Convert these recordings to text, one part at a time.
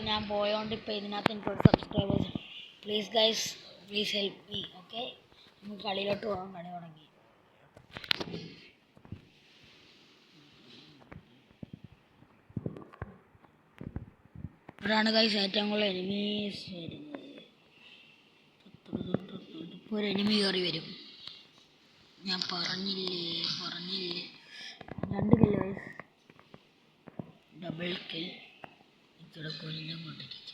ഞാൻ പോയോണ്ട് ഇപ്പോൾ ഇതിനകത്ത് എനിക്കൊരു subscribers. Please guys, please help me. Okay, നമുക്ക് കളിയിലോട്ട് പോകാൻ. കളി തുടങ്ങി. ഇവിടെയാണ് ഗൈസ് ഏറ്റവും കൂടുതൽ എനിമീസ് വരുന്നത്. ഇപ്പോൾ ഒരു എനിമി കയറി വരും. ഞാൻ പറഞ്ഞില്ലേ 2 കില്ല് ഗൈസ്, ഡബിൾ കിൽ. ഇവിടെ കൊല്ലം കൊണ്ടിരിക്കും.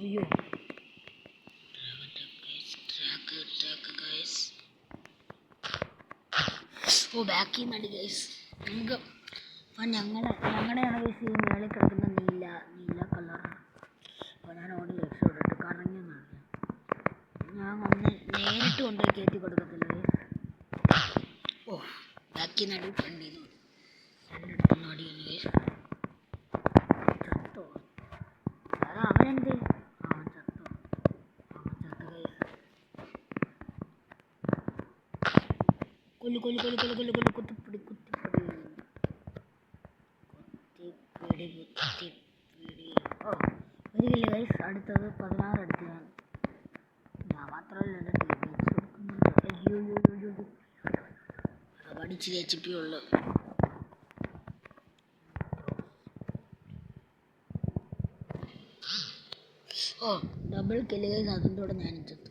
അയ്യോ, ഓ ബാക്കി മതി ഗൈസ്. നമുക്ക് ഞങ്ങളുടെയാണ് ഗൈസ് ഈ മേളിൽ കിടക്കുന്ന നീല കളർ. അപ്പോൾ ഞാൻ ഓടി രക്ഷപ്പെട്ടിട്ട് കറങ്ങിയെന്നാണ്. ഞാൻ വന്ന് നേരിട്ട് കൊണ്ടുപോയി കയറ്റി കൊടുക്കത്തില്ല ഗൈസ്. ഓ ബാക്കി നടി ഫ്രണ്ടിൽ നിന്ന് രണ്ടിടത്തുനിന്ന് അടിയാണ് ഗൈസ്. ചത്തോ? അവനെന്ത്? അവൻ ചത്തു ഗൈസ്. കൊല്ലു കുത്തിപ്പിടി. ഓ ഒരു കില്ല് ഗൈസ്. അടുത്തത് 16 എടുത്ത് ഞാൻ മാത്രമല്ല എൻ്റെ ടീംമേറ്റ്സ് കൊടുക്കുന്നുണ്ട്. അയ്യോ പഠിച്ച് HP ഉള്ളു. ഓ ഡബിൾ കില്ല് ഗൈസ്. അതിൻ്റെ കൂടെ ഞാൻ ചത്തു.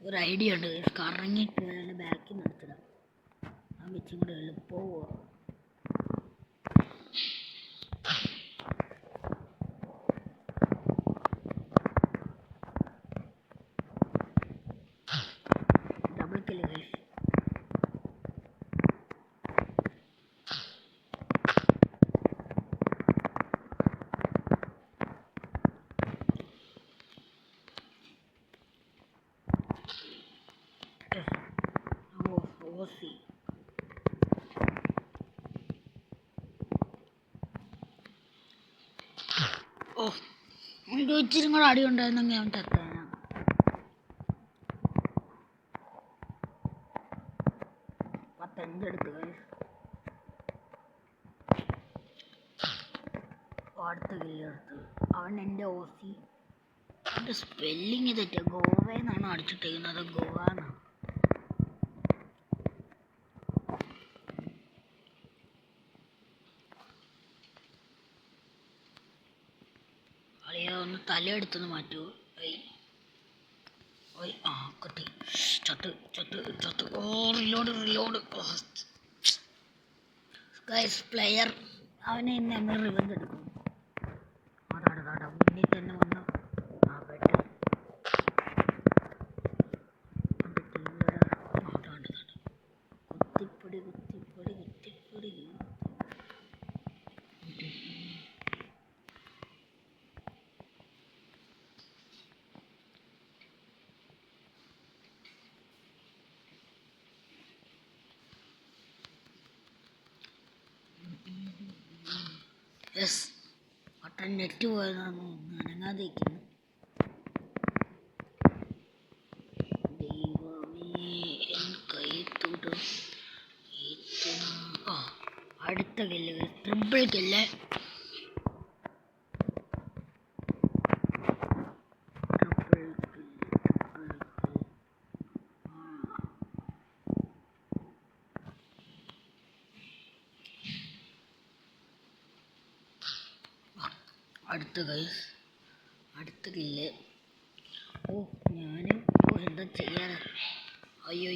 ഒരു ഐഡിയ ഉണ്ട് ഗൈസ്. കറങ്ങിയിട്ട് അയാളുടെ ബാക്കിൽ നടത്തിടാം. ആ വെച്ചും കൂടെ എളുപ്പമോ. Double kill guys. ഓസി ഓ എനിക്ക് ഇച്ചിരി കൂടെ അടി ഉണ്ടായിരുന്നെങ്കിൽ അവൻ ചത്തേനാ. എടുത്ത് അടുത്ത കില്ലെടുത്ത് അവൻ എൻ്റെ ഓസി. അവൻ്റെ സ്പെല്ലിങ് തെറ്റ. ഗോവയെന്നാണ് അടിച്ചിട്ടേക്കുന്നത്. ഗോവ എന്നാണ്. ഒന്ന് തലയെടുത്തൊന്ന് മാറ്റുമോ? ആ കത്തി. ചത്ത്. ഓ റിലോഡ്. ഗൈസ് പ്ലെയർ അവനെ ഇന്ന് നമ്മൾ റിവഞ്ച് എടുക്കും. മുന്നിൽ തന്നെ വന്നു. കുത്തിപ്പൊടി. യെസ്, ഒട്ടൻ നെറ്റ് പോയതാണ്. അനങ്ങാതിരിക്കുന്നു. ദൈവമേ, കൈ തൊടും. അടുത്ത കില്ല് ട്രിപ്പിൾ കില്ല്. അടുത്ത കില്ല്. ഓ എന്താ ചെയ്യാൻ? അയ്യോ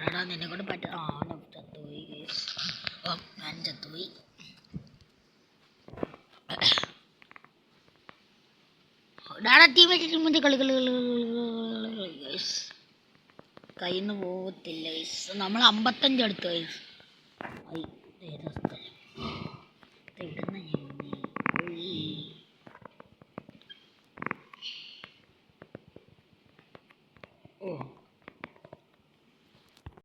എടാ നിന്നെ കൊണ്ട് ചത്തുപോയി ഗൈസ്. ഓ ഞാൻ ചത്തുപോയി. കയ്യിൽ നിന്ന് പോകത്തില്ല ഗൈസ്. നമ്മൾ 55 എടുത്തു ഗൈസ്. ഏതാ സ്ഥലം?